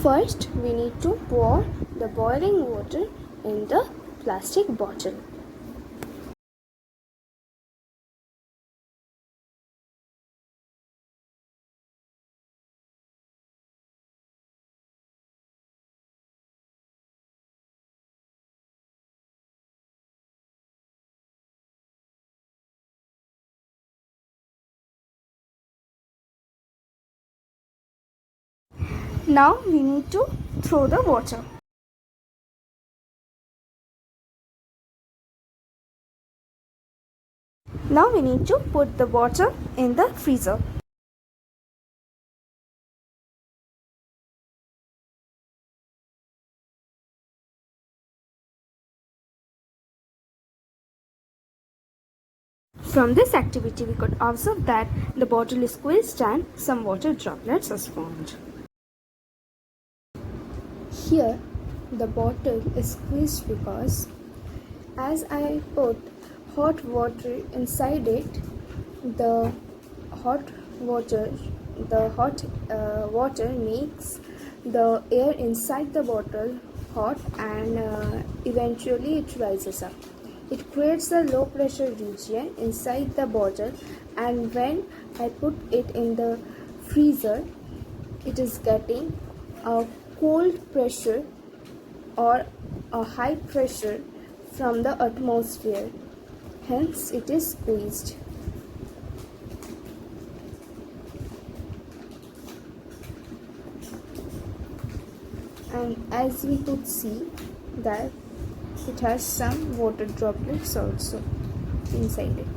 First, we need to pour the boiling water in the plastic bottle. Now we need to throw the water. Now we need to put the water in the freezer. From this activity, we could observe that the bottle is squeezed and some water droplets are formed. Here, the bottle is squeezed because as I put hot water inside it, the hot water makes the air inside the bottle hot and eventually it rises up. It creates a low pressure region inside the bottle, and when I put it in the freezer, it is getting a cold pressure or a high pressure from the atmosphere. Hence, it is squeezed. And as we could see that it has some water droplets also inside it.